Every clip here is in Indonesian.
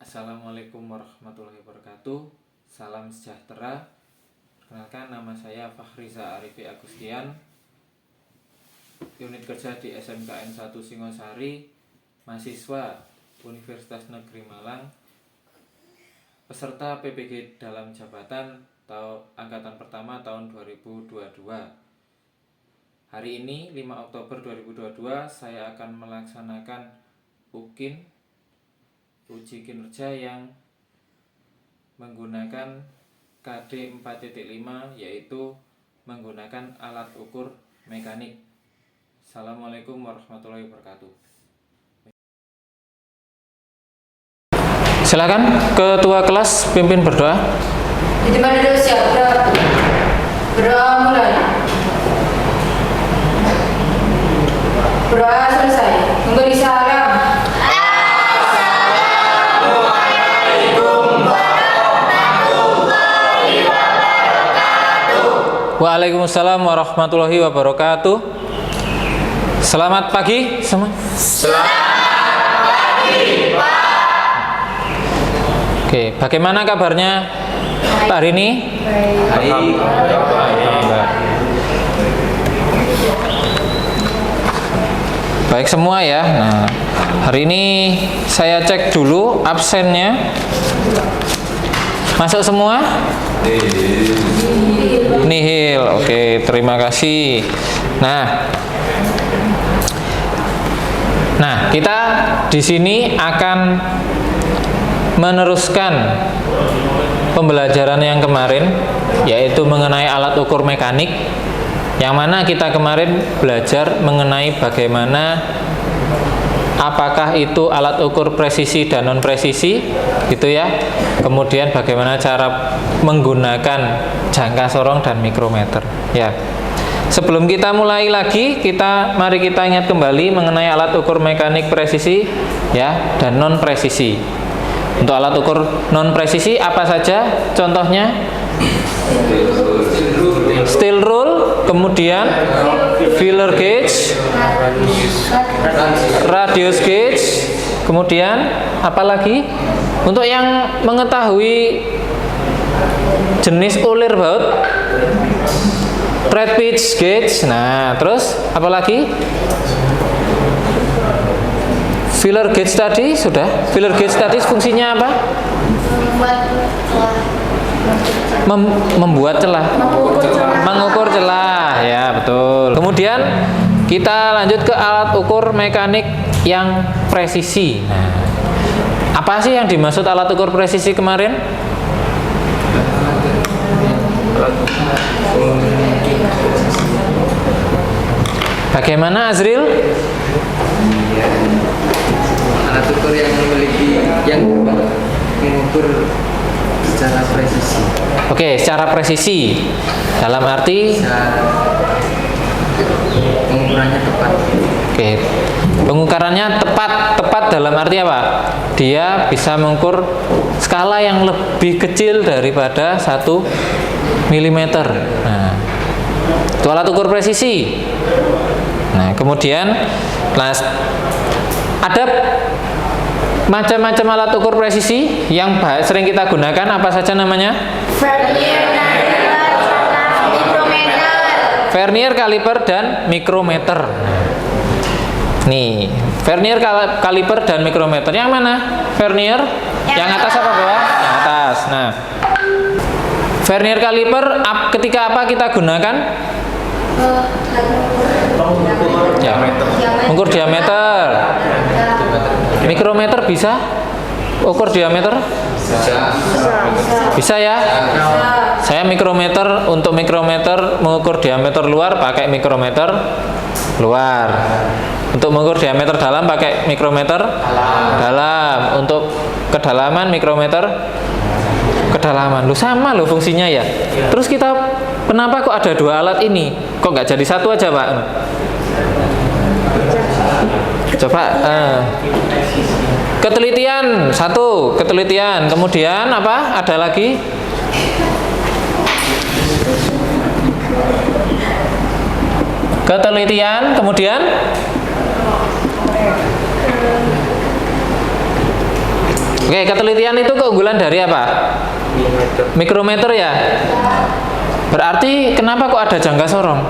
Assalamualaikum warahmatullahi wabarakatuh. Salam sejahtera. Perkenalkan, nama saya Fakhriza Arifi Agustian, unit kerja di SMKN 1 Singosari, mahasiswa Universitas Negeri Malang, peserta PPG dalam jabatan angkatan pertama tahun 2022. Hari ini 5 Oktober 2022 saya akan melaksanakan uji kinerja yang menggunakan KD 4.5, yaitu menggunakan alat ukur mekanik. Assalamualaikum warahmatullahi wabarakatuh. Silakan ketua kelas pimpin berdoa. Di mana dulu siap? Berdoa mulai. Berdoa selesai. Memberi salam. Waalaikumsalam warahmatullahi wabarakatuh. Selamat pagi semua. Selamat pagi, Pak. Oke, bagaimana kabarnya hari ini? Baik semua ya. Nah, hari ini saya cek dulu absennya. Masuk semua? Nihil. Oke, terima kasih. Nah, kita di sini akan meneruskan pembelajaran yang kemarin, yaitu mengenai alat ukur mekanik, yang mana kita kemarin belajar mengenai bagaimana apakah itu alat ukur presisi dan non presisi, gitu ya. Kemudian bagaimana cara menggunakan jangka sorong dan mikrometer, ya. Sebelum kita mulai lagi, mari kita ingat kembali mengenai alat ukur mekanik presisi, ya, dan non presisi. Untuk alat ukur non presisi apa saja? Contohnya steel rule, kemudian feeler gauge, radius gauge, kemudian apa lagi? Untuk yang mengetahui jenis ulir baut, thread pitch gauge. Nah, terus apa lagi? Feeler gauge tadi sudah. Feeler gauge tadi fungsinya apa? Membuat celah. Mengukur celah, ya betul. Kemudian kita lanjut ke alat ukur mekanik yang presisi. Nah, apa sih yang dimaksud alat ukur presisi kemarin? Bagaimana Azril? Alat ukur yang mengukur secara presisi. Oke, secara presisi. Dalam arti pengukurannya tepat. Oke. Pengukurannya tepat dalam arti apa? Dia bisa mengukur skala yang lebih kecil daripada 1 mm. Nah, itu alat ukur presisi. Nah, kemudian ada macam-macam alat ukur presisi yang sering kita gunakan. Apa saja namanya? Vernier, kaliper, dan mikrometer. Nih, vernier, kaliper, dan mikrometer. Yang mana? Vernier? Yang atas apa bawah? Yang atas. Nah, vernier kaliper ketika apa kita gunakan? Ya, ukur diameter. Mikrometer bisa ukur diameter? Bisa ya? Saya mikrometer, untuk mikrometer mengukur diameter luar pakai mikrometer luar. Untuk mengukur diameter dalam pakai mikrometer dalam. Untuk kedalaman mikrometer kedalaman. Loh, sama loh fungsinya ya. Terus kenapa kok ada dua alat ini? Kok nggak jadi satu aja, Pak? Coba ketelitian satu, ketelitian. Kemudian apa? Ada lagi? Ketelitian, kemudian Oke, ketelitian itu keunggulan dari apa? Mikrometer ya. Berarti kenapa kok ada jangka sorong?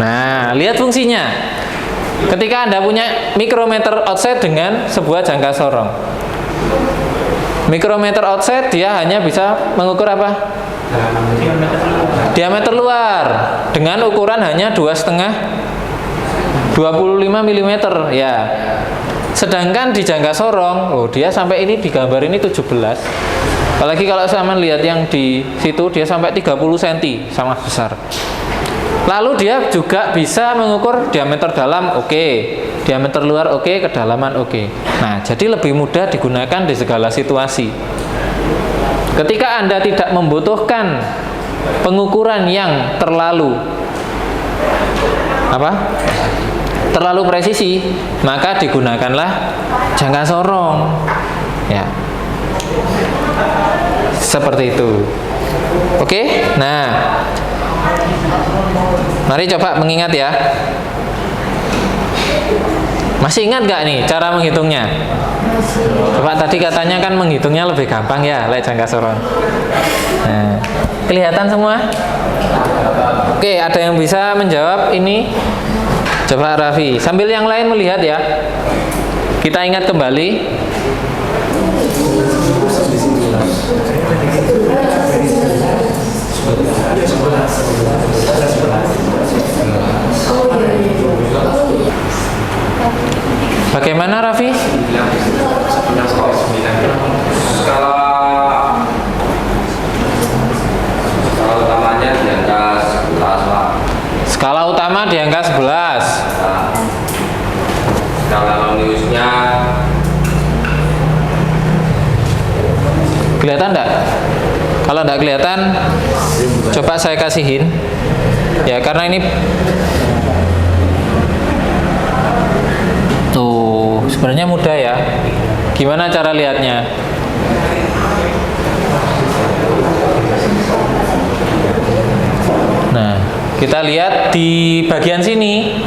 Nah, lihat fungsinya. Ketika Anda punya mikrometer outside dengan sebuah jangka sorong. Mikrometer outside dia hanya bisa mengukur apa? Diameter luar dengan ukuran hanya 25 mm ya. Sedangkan di jangka sorong, dia sampai ini di gambar ini 17. Apalagi kalau sama lihat yang di situ dia sampai 30 cm, sangat besar. Lalu dia juga bisa mengukur diameter dalam, diameter luar kedalaman Nah, jadi lebih mudah digunakan di segala situasi. Ketika Anda tidak membutuhkan pengukuran yang terlalu presisi, maka digunakanlah jangka sorong. Ya. Seperti itu. Oke? Nah, mari coba mengingat ya. Masih ingat nggak nih cara menghitungnya? Coba tadi katanya kan menghitungnya lebih gampang ya, lewat jangka sorong. Nah, kelihatan semua? Oke, ada yang bisa menjawab ini? Coba Raffi, sambil yang lain melihat ya. Kita ingat kembali. Bagaimana Raffi? Skala utamanya di angka 11 Pak. Skala utama di angka 11. Skala non-linearnya Kelihatan enggak? Kalau enggak kelihatan, coba saya kasihin. Ya, karena ini tuh sebenarnya mudah ya. Gimana cara lihatnya? Nah, kita lihat di bagian sini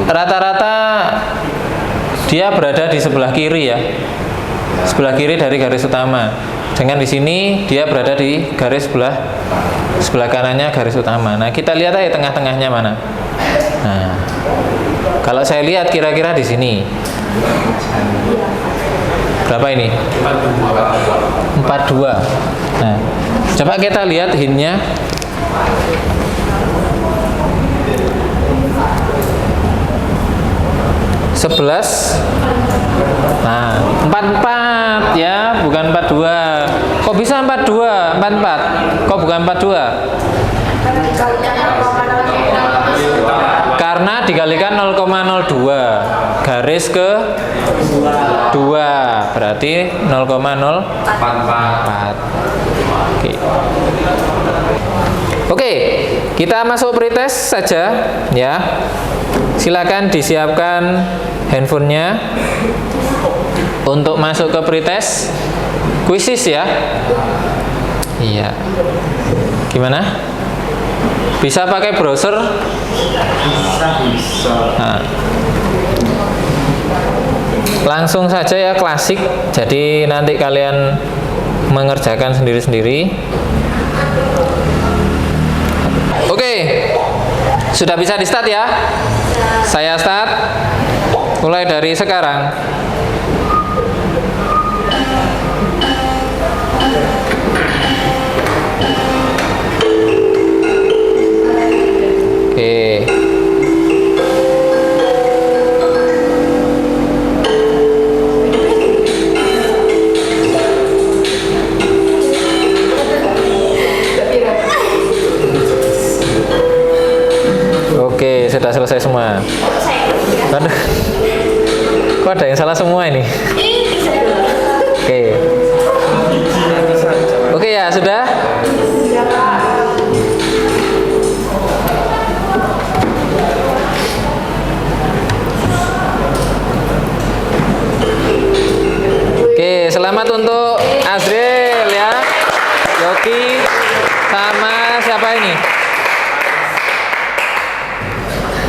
rata-rata dia berada di sebelah kiri ya, sebelah kiri dari garis utama. Dengan di sini dia berada di garis sebelah kanannya garis utama. Nah, kita lihat aja tengah-tengahnya mana. Nah, kalau saya lihat kira-kira di sini berapa ini? 42. Nah, coba kita lihat hintnya. Nah, 44 ya, bukan 42. Kok bisa 42? 44. Kok bukan 42? Karena dikalikan 0,02 garis ke 2 berarti 0,044. Oke, kita masuk pretest saja ya. Silakan disiapkan handphonenya untuk masuk ke pretest kuisis ya. Iya. Gimana? Bisa pakai browser? Nah. Langsung saja ya, klasik. Jadi nanti kalian mengerjakan sendiri-sendiri. Oke. Sudah bisa di start ya? Saya start. Mulai dari sekarang. Oke. Oke, sudah selesai semua. Aduh. Kok ada yang salah semua ini? Oke. Oke ya, sudah? Oke, selamat untuk Azril ya, Yoki, sama siapa ini?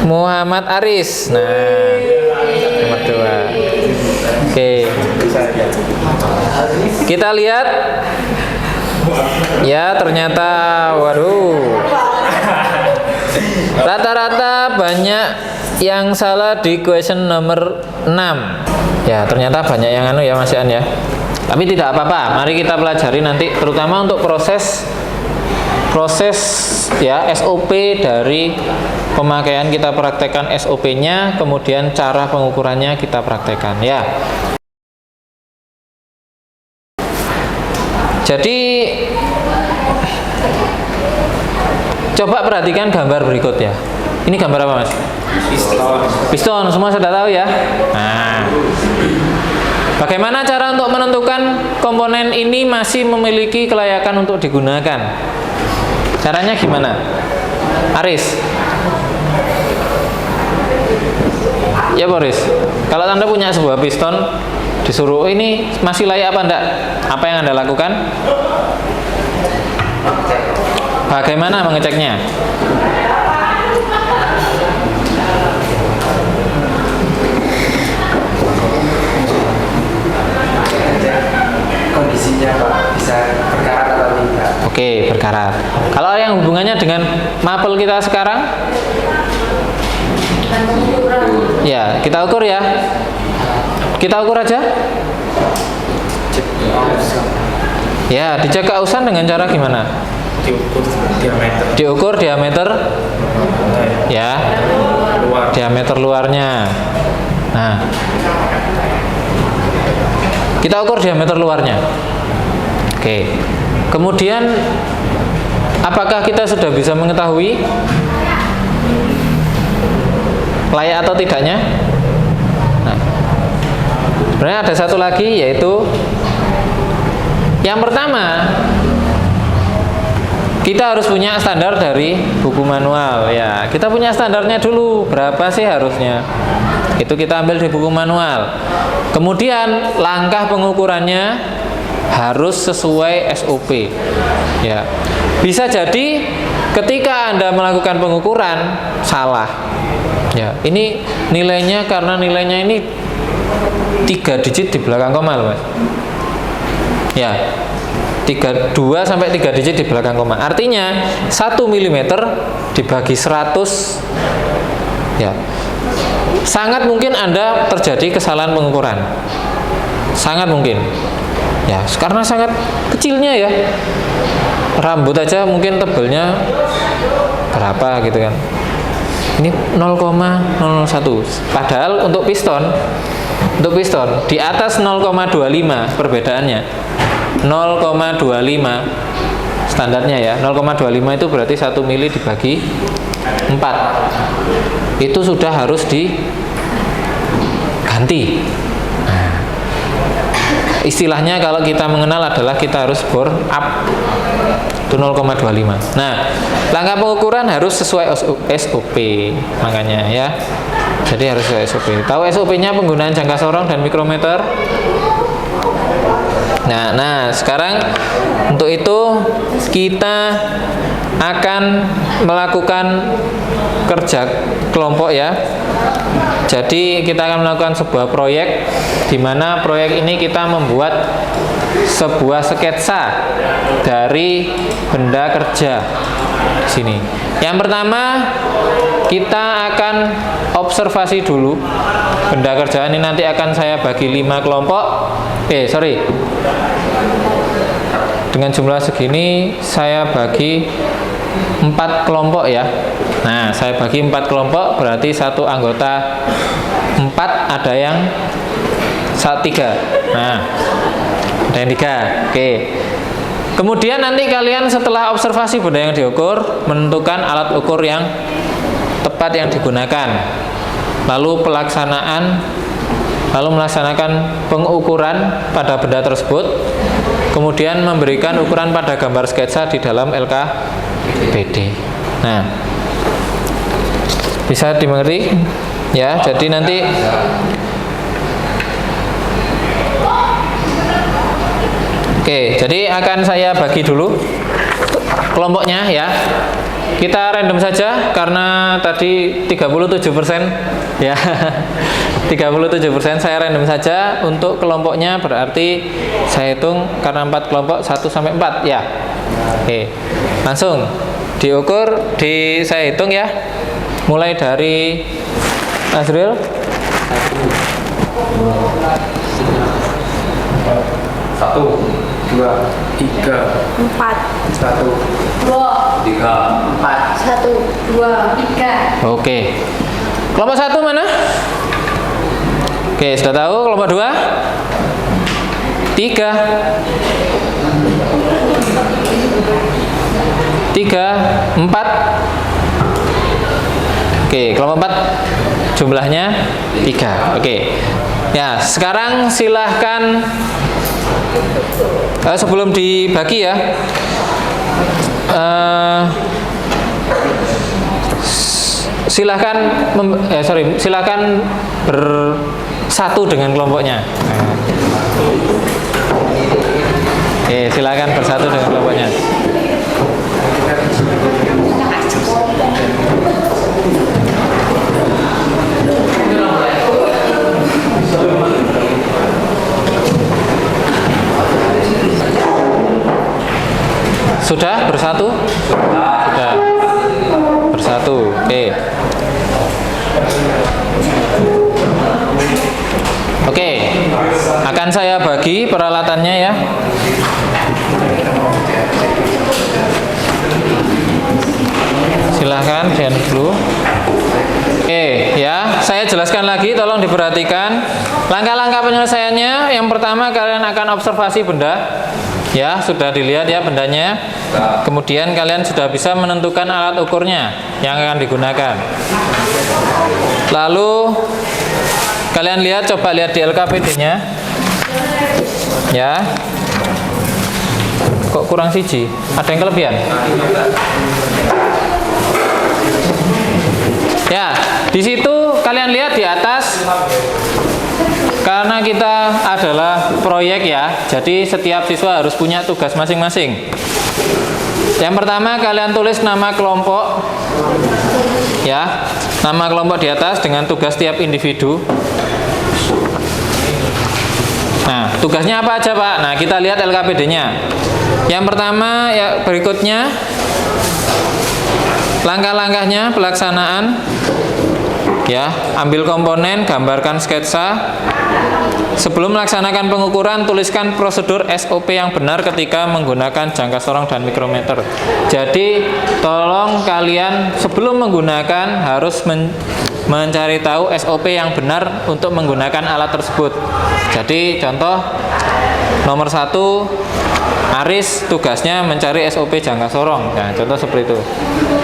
Muhammad Aris. Nah, nomor 2. Oke. Kita lihat. Ya, ternyata waduh. Rata-rata banyak yang salah di question nomor 6. Ya, ternyata banyak yang ya Mas Ian ya. Tapi tidak apa-apa. Mari kita pelajari nanti terutama untuk proses ya SOP dari pemakaian kita praktekkan SOP-nya, kemudian cara pengukurannya kita praktekkan ya. Jadi coba perhatikan gambar berikut ya. Ini gambar apa Mas? Piston, semua sudah tahu ya. Nah, bagaimana cara untuk menentukan komponen ini masih memiliki kelayakan untuk digunakan? Caranya gimana? Aris? Ya Boris, kalau Anda punya sebuah piston, disuruh ini masih layak apa enggak? Apa yang Anda lakukan? Bagaimana mengeceknya? Kondisinya Pak, bisa berkarat atau tidak? Oke, berkarat. Kalau yang hubungannya dengan mapel kita sekarang? Ya, kita ukur ya. Kita ukur aja. Ya, dicek keausan dengan cara gimana? Diukur diameter. Ya. Diameter luarnya. Nah. Kita ukur diameter luarnya. Oke. Kemudian apakah kita sudah bisa mengetahui layak atau tidaknya? Nah, sebenarnya ada satu lagi, yaitu yang pertama, kita harus punya standar dari buku manual ya. Kita punya standarnya dulu, berapa sih harusnya? Itu kita ambil di buku manual. Kemudian langkah pengukurannya harus sesuai SOP ya. Bisa jadi ketika Anda melakukan pengukuran salah ya, ini nilainya karena nilainya ini 3 digit di belakang koma loh Mas ya, 2 sampai 3 digit di belakang koma, artinya 1 mm dibagi 100 ya, sangat mungkin Anda terjadi kesalahan pengukuran, sangat mungkin ya, karena sangat kecilnya ya, rambut aja mungkin tebelnya berapa gitu kan, ini 0,001, padahal untuk piston di atas 0,25 perbedaannya, 0,25 standarnya ya, 0,25 itu berarti 1 mili dibagi 4 itu sudah harus diganti. Nah, istilahnya kalau kita mengenal adalah kita harus bore up itu 0,25. Nah, langkah pengukuran harus sesuai SOP makanya ya. Jadi harus sesuai SOP. Tahu SOP-nya penggunaan jangka sorong dan mikrometer. Nah, sekarang untuk itu kita akan melakukan kerja kelompok ya. Jadi kita akan melakukan sebuah proyek, di mana proyek ini kita membuat sebuah sketsa dari benda kerja di sini. Yang pertama kita akan observasi dulu benda kerja ini, nanti akan saya bagi 5 kelompok. Dengan jumlah segini saya bagi 4 kelompok ya. Nah, saya bagi 4 kelompok berarti satu anggota 4, ada yang 3. Nah, ada yang 3. Oke. Kemudian nanti kalian setelah observasi benda yang diukur, menentukan alat ukur yang tepat yang digunakan. Lalu melaksanakan pengukuran pada benda tersebut, kemudian memberikan ukuran pada gambar sketsa di dalam LKPD. Nah, bisa dimengerti ya. Jadi nanti jadi akan saya bagi dulu kelompoknya ya. Kita random saja karena tadi 37% Ya, 37%. Saya random saja untuk kelompoknya, berarti saya hitung karena 4 kelompok 1 sampai 4 ya. Oke. Langsung diukur, saya hitung ya. Mulai dari Azril. 1, 2, 3, 4, 1, 2, 3, 4, 1, 2, 3. Oke. Kelompok 1 mana? Oke, sudah tahu. Kelompok 2? 3. 4. Oke, kelompok 4 jumlahnya 3. Oke. Ya, sekarang silahkan sebelum dibagi ya, silahkan bersatu dengan kelompoknya. Oke, silahkan bersatu dengan kelompoknya. Sudah bersatu? Sudah bersatu. Oke. Oke. Akan saya bagi peralatannya ya. Silahkan jangan dulu. Oke, ya, saya jelaskan lagi, tolong diperhatikan. Langkah-langkah penyelesaiannya, yang pertama kalian akan observasi benda. Ya, sudah dilihat ya bendanya. Kemudian kalian sudah bisa menentukan alat ukurnya yang akan digunakan. Lalu kalian lihat, coba lihat di LKPD-nya. Ya. Kok kurang siji? Ada yang kelebihan? Ya, di situ kalian lihat di atas, karena kita adalah proyek ya, jadi setiap siswa harus punya tugas masing-masing. Yang pertama kalian tulis nama kelompok, ya, nama kelompok di atas dengan tugas tiap individu. Nah, tugasnya apa aja Pak? Nah, kita lihat LKPD-nya. Yang pertama ya, berikutnya langkah-langkahnya pelaksanaan. Ya, ambil komponen, gambarkan sketsa. Sebelum melaksanakan pengukuran, tuliskan prosedur SOP yang benar ketika menggunakan jangka sorong dan mikrometer. Jadi, tolong kalian sebelum menggunakan harus mencari tahu SOP yang benar untuk menggunakan alat tersebut. Jadi, contoh nomor 1, Aris tugasnya mencari SOP jangka sorong. Nah, contoh seperti itu.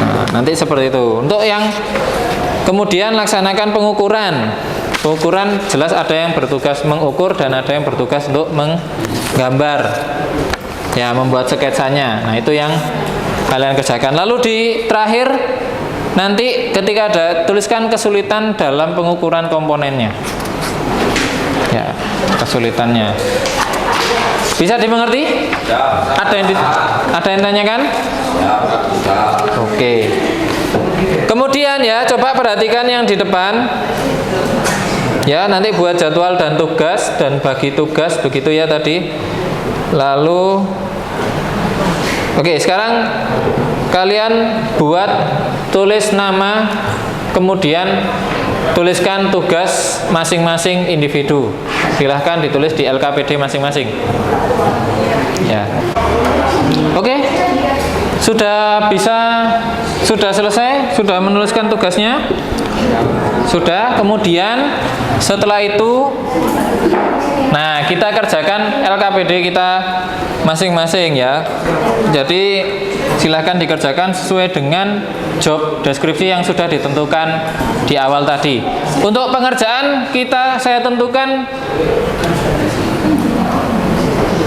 Nah, nanti seperti itu. Untuk yang kemudian laksanakan pengukuran. Pengukuran jelas ada yang bertugas mengukur dan ada yang bertugas untuk menggambar. Ya, membuat sketsanya. Nah, itu yang kalian kerjakan. Lalu di terakhir nanti ketika ada, tuliskan kesulitan dalam pengukuran komponennya. Ya, kesulitannya. Bisa dimengerti? Ya, Ada yang tanyakan? ya, bisa. Oke. Kemudian ya, coba perhatikan yang di depan. Ya, nanti buat jadwal dan tugas dan bagi tugas begitu ya tadi. Lalu oke, sekarang kalian buat, tulis nama, kemudian tuliskan tugas masing-masing individu. Silahkan ditulis di LKPD masing-masing. Ya. Oke. Sudah selesai? Sudah menuliskan tugasnya? Sudah. Kemudian setelah itu, nah, kita kerjakan LKPD kita masing-masing ya. Jadi silahkan dikerjakan sesuai dengan job deskripsi yang sudah ditentukan di awal tadi. Untuk pengerjaan saya tentukan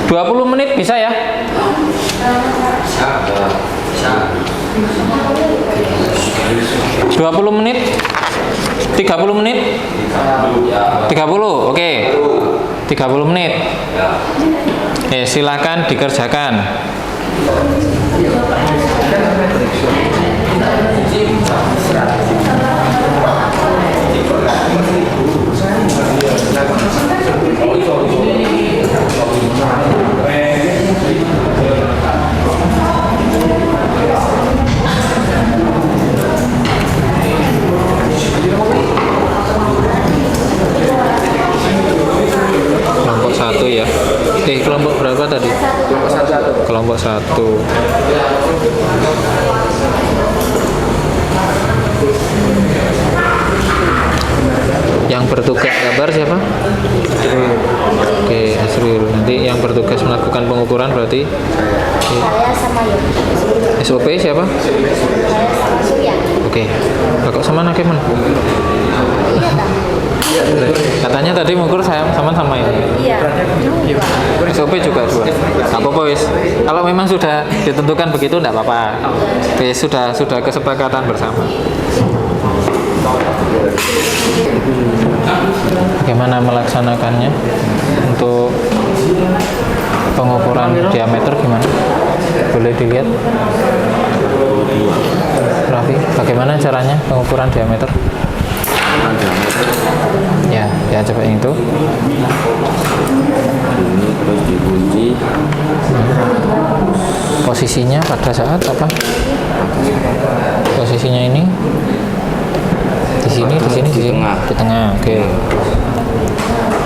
20 menit bisa ya? 20 menit? 30 menit? 30, oke. 30 menit. Silakan dikerjakan. 1. Yang bertugas gambar siapa? Oke, Asril. Nanti yang bertugas melakukan pengukuran berarti Saya sama Yogi. SOP siapa? Saya sama Surya. Oke. Kakak sama Nakeman. Iya tak? Katanya tadi mengukur saya sama ya. Iya. SOP juga 2. Nggak apa-apa wis. Kalau memang sudah ditentukan begitu enggak apa-apa. Wis sudah kesepakatan bersama. Bagaimana melaksanakannya untuk pengukuran diameter gimana? Boleh dilihat? Raffi, bagaimana caranya pengukuran diameter? Ya coba yang itu. Ini terus dikunci. Posisinya pada saat apa? Posisinya ini di sini. Di tengah. Oke.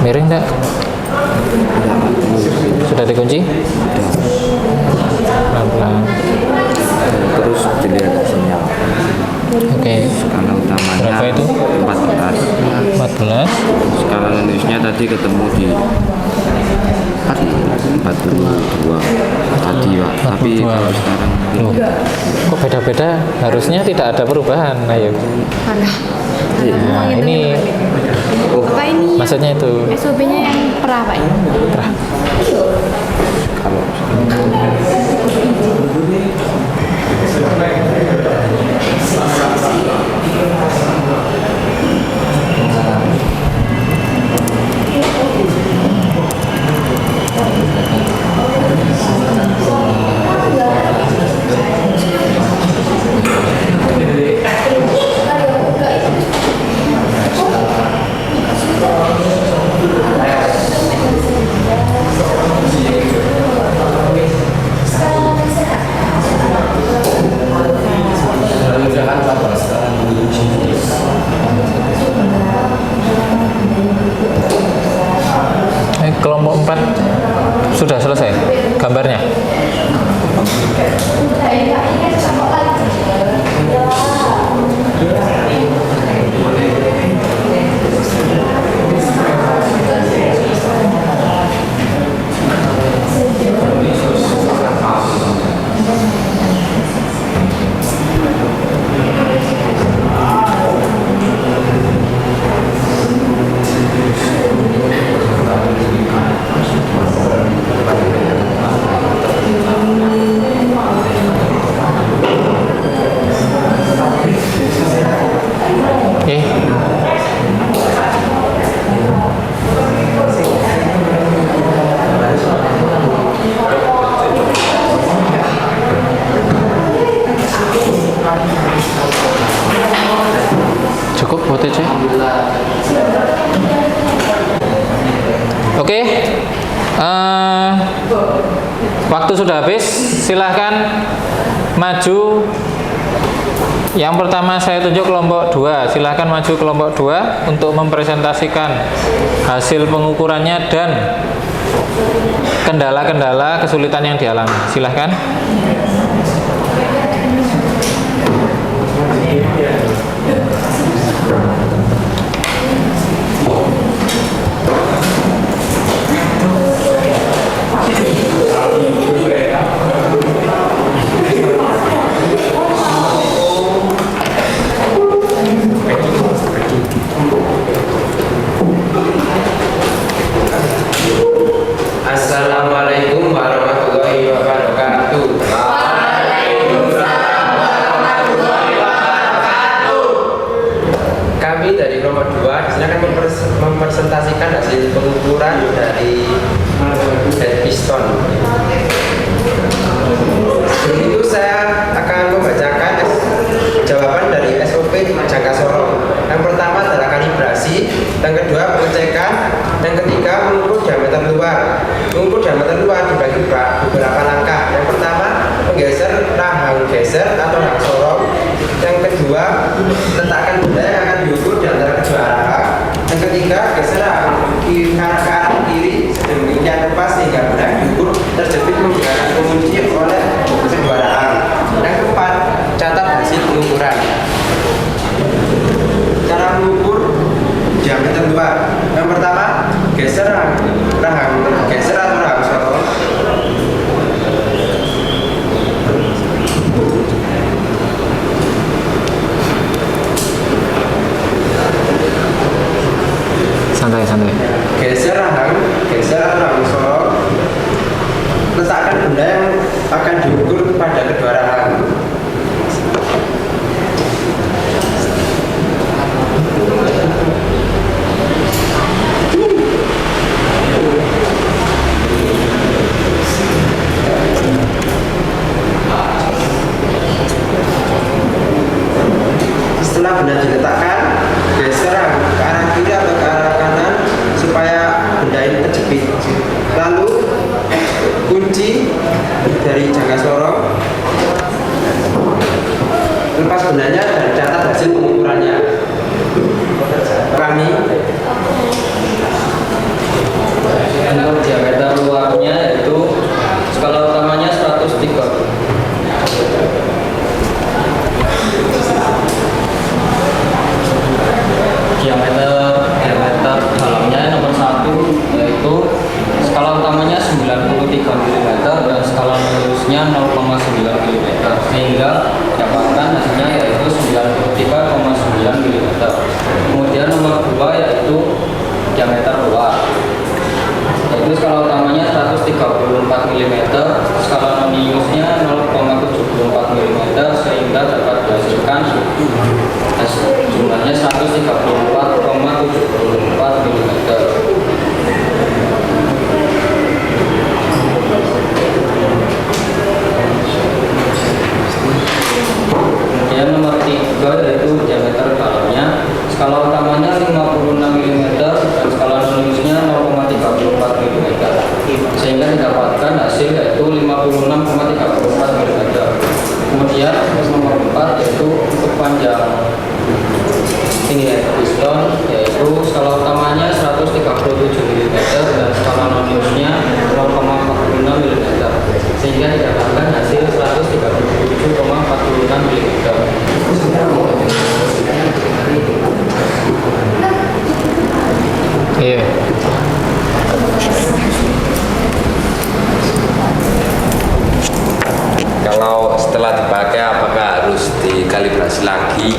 Miring enggak? Sudah dikunci? Pelan-pelan. Terus dilihat hasilnya. Oke. Skala utamanya Berapa itu? 14. 14. Skala minusnya tadi ketemu di 42 tadi Pak. Tapi 42. kalau sekarang Loh, kok beda-beda? Harusnya tidak ada perubahan. Ayo. Nah, ini Apa ini? maksudnya itu. SOP-nya yang perah Pak? kalau Kelompok 4 sudah selesai gambarnya. Cukup OTC. Oke. Waktu sudah habis. Silahkan maju. Yang pertama saya tunjuk kelompok 2. Silahkan maju kelompok 2 untuk mempresentasikan hasil pengukurannya dan kendala-kendala kesulitan yang dialami. Silahkan. Assalamualaikum warahmatullahi wabarakatuh. Kami dari kelompok 2 di sini akan mempresentasikan hasil pengukuran dari head piston. Sebelum itu saya akan membacakan jawaban dari SOP jangka sorong. Yang pertama adalah kalibrasi, yang kedua pengecekan, yang ketiga mengukur diameter luar. Mengukur diameter luar dibagi beberapa langkah. Yang pertama menggeser rahang geser atau rahang sorong. Yang kedua letakkan benda yang akan diukur di antara kedua rahang. Yang ketiga geser rahang ke arah kiri sedemikian rupa sehingga benda yang diukur terjepit menggunakan pengunci oleh kami. Untuk diameter luarnya yaitu skala utamanya 103. Diameter dalamnya nomor 1 yaitu skala utamanya 93 mm dan skala lurusnya 0,9 mm, sehingga dapatkan hasilnya yaitu 93,9 mm. Kemudian nomor 2 yaitu diameter luar, yaitu skala utamanya 134 mm, skala noniusnya 0,74 mm, sehingga dapat dihasilkan jumlahnya 134,74 mm. Kemudian nomor 3 yaitu diameter dalamnya, skala utamanya 56 mm dan skala noniusnya 0,34 mm, sehingga didapatkan hasil yaitu 56,34 mm. Kemudian nomor 4 yaitu untuk panjang ini piston, yaitu skala utamanya 137 mm dan skala noniusnya 0,46 mm, sehingga didapatkan hasil 137,46 mm. Iya. Kalau setelah dipakai apakah harus dikalibrasi lagi?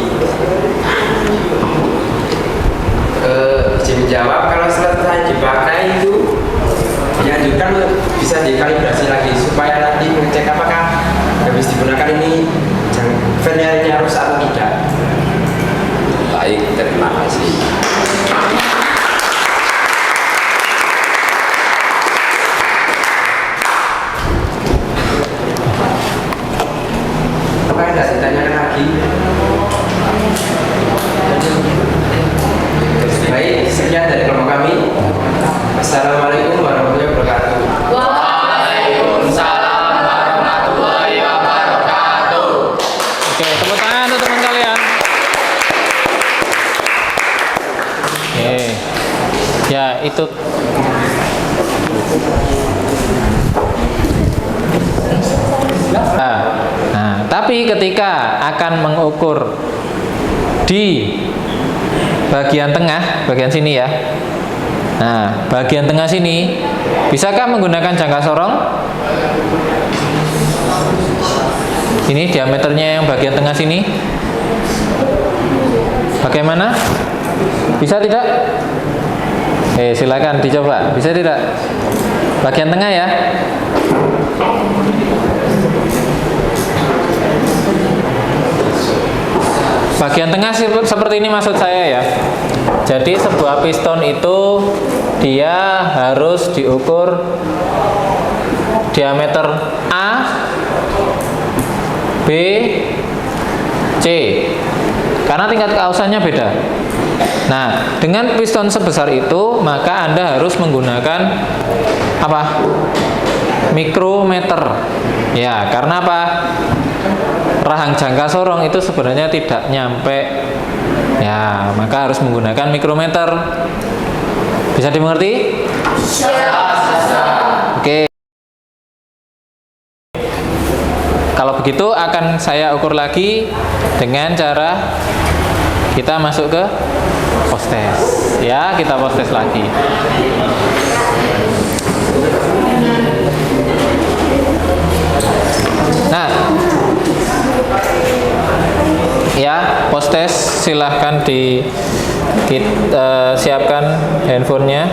Bisa menjawab, kalau setelah dipakai itu dianjurkan bisa dikalibrasi lagi supaya nanti mengecek apakah habis digunakan ini verniernya rusak atau tidak. Baik, terima kasih. Apa yang tidak ditanyakan lagi? Baik, sekian dari kelompok kami. Assalamualaikum warahmatullahi wabarakatuh. Waalaikumsalam warahmatullahi wabarakatuh. Oke, tepuk tangan untuk teman kalian. Oke. Ya, itu. Nah, tapi ketika akan mengukur di bagian tengah, bagian sini ya. Nah, bagian tengah sini, bisakah menggunakan jangka sorong? Ini diameternya yang bagian tengah sini. Bagaimana? Bisa tidak? Silakan dicoba. Bisa tidak? Bagian tengah ya. Bagian tengah seperti ini maksud saya ya. Jadi sebuah piston itu dia harus diukur diameter A, B, C. Karena tingkat keausannya beda. Nah, dengan piston sebesar itu, maka Anda harus menggunakan apa? Mikrometer. Ya, karena apa? Rahang jangka sorong itu sebenarnya tidak nyampe. Ya, maka harus menggunakan mikrometer. Bisa dimengerti? Oke. Kalau begitu akan saya ukur lagi dengan cara kita masuk ke post test. Ya, kita post test lagi. Nah, ya, post test silahkan siapkan handphonenya.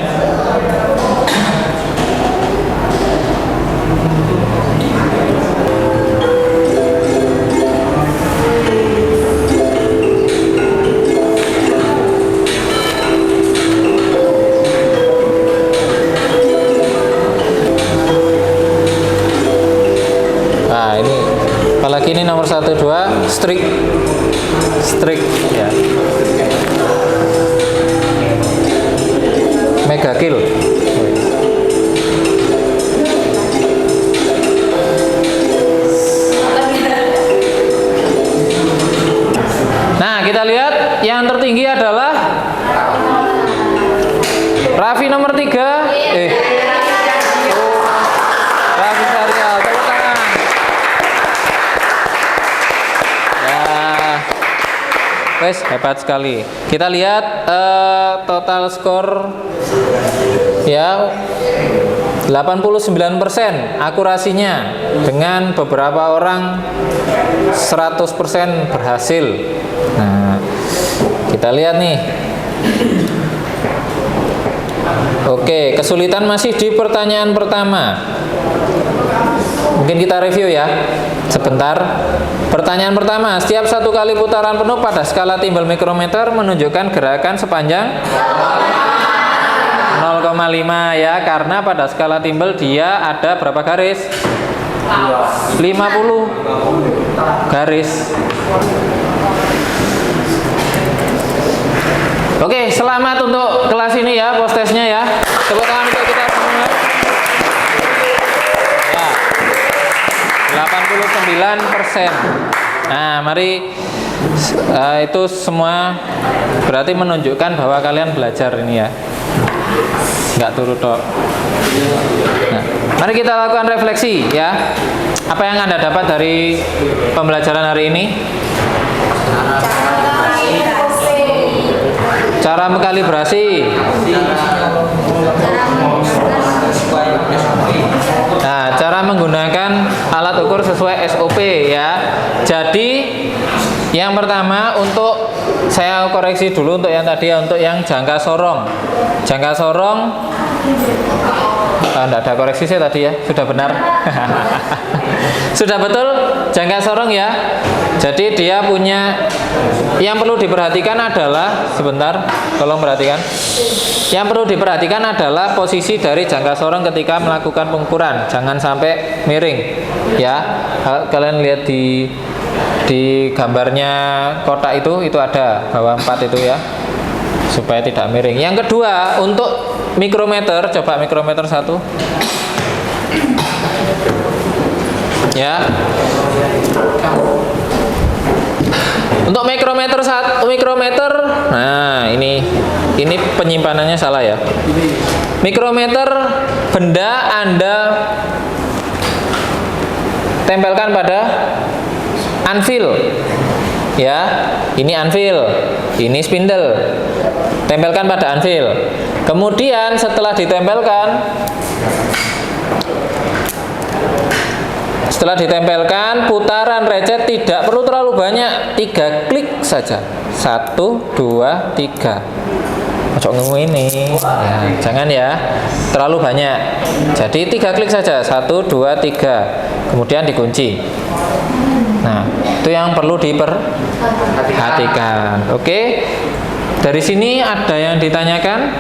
Nah, ini apalagi ini nomor 1, 2 strict ya, mega kill. Nah, kita lihat yang tertinggi adalah Raffi nomor 3. Raffi Syarial, tepuk tangan. Ya, wes hebat sekali. Kita lihat total skor ya 89% akurasinya, dengan beberapa orang 100% berhasil. Nah, kita lihat nih. Oke, kesulitan masih di pertanyaan pertama. Mungkin kita review ya sebentar. Pertanyaan pertama, setiap satu kali putaran penuh pada skala timbal mikrometer menunjukkan gerakan sepanjang 0,5 ya, karena pada skala timbal dia ada berapa garis? 50 garis. Oke, selamat untuk kelas ini ya, post testnya ya. Tepuk tangan untuk kita semua. Ya, 89%. Nah, mari itu semua berarti menunjukkan bahwa kalian belajar ini ya. Nggak turut tok. Nah, mari kita lakukan refleksi ya. Apa yang Anda dapat dari pembelajaran hari ini? Cara mengkalibrasi. Nah, cara menggunakan alat ukur sesuai SOP ya. Jadi yang pertama, untuk saya koreksi dulu untuk yang tadi ya, untuk yang jangka sorong. Jangka sorong enggak ada koreksi saya tadi ya, sudah benar. Sudah betul jangka sorong ya. Jadi dia punya, yang perlu diperhatikan adalah, sebentar, tolong perhatikan. Yang perlu diperhatikan adalah posisi dari jangka sorong ketika melakukan pengukuran, jangan sampai miring ya. Kalian lihat di gambarnya kotak itu ada bawah 4 itu ya, supaya tidak miring. Yang kedua, untuk mikrometer, coba mikrometer 1 ya. Untuk mikrometer nah ini penyimpanannya salah ya. Mikrometer, benda Anda tempelkan pada anvil ya. Ini anvil, ini spindle, tempelkan pada anvil. Kemudian setelah ditempelkan, putaran recet tidak perlu terlalu banyak, 3 klik saja. 1, 2, 3. Ojo ngemu ini ya, jangan ya terlalu banyak. Jadi 3 klik saja, 1, 2, 3. Kemudian dikunci. Nah, itu yang perlu diperhatikan. Oke. Dari sini ada yang ditanyakan?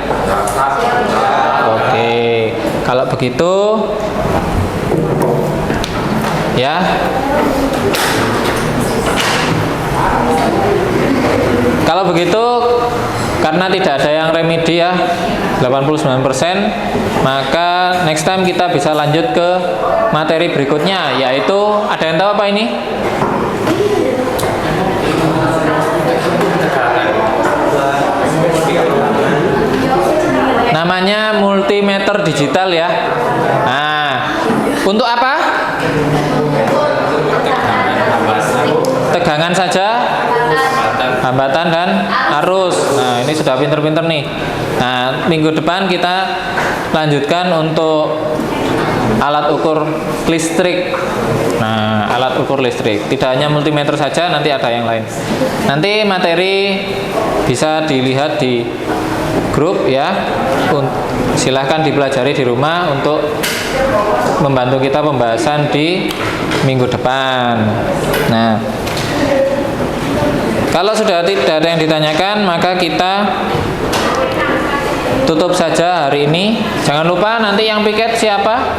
Oke. Kalau begitu ya, kalau begitu karena tidak ada yang remedi ya, 89%, maka next time kita bisa lanjut ke materi berikutnya, yaitu, ada yang tahu apa ini? Namanya multimeter digital ya. Nah, untuk apa? Tegangan saja, hambatan dan arus. Nah, ini sudah pinter-pinter nih. Nah, minggu depan kita lanjutkan untuk alat ukur listrik. Nah, alat ukur listrik. Tidak hanya multimeter saja, nanti ada yang lain. Nanti materi bisa dilihat di grup ya. Silahkan dipelajari di rumah untuk membantu kita pembahasan di minggu depan. Nah, kalau sudah tidak ada yang ditanyakan, maka kita tutup saja hari ini. Jangan lupa nanti yang piket siapa?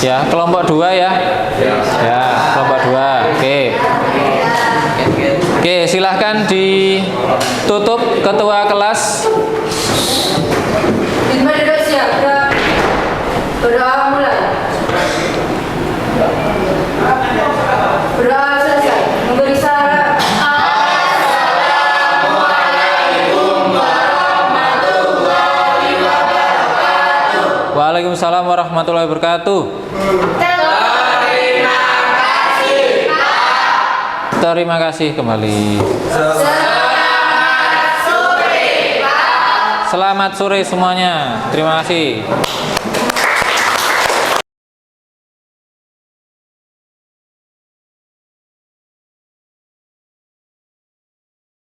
Ya, kelompok 2 ya. Ya, kelompok 2. Oke, silahkan ditutup ketua kelas. Berdoa mulai. Berdoa selesai. Memberi salam. Assalamualaikum warahmatullahi Waalaikumsalam warahmatullahi wabarakatuh. Terima kasih kembali. Selamat sore semuanya. Terima kasih.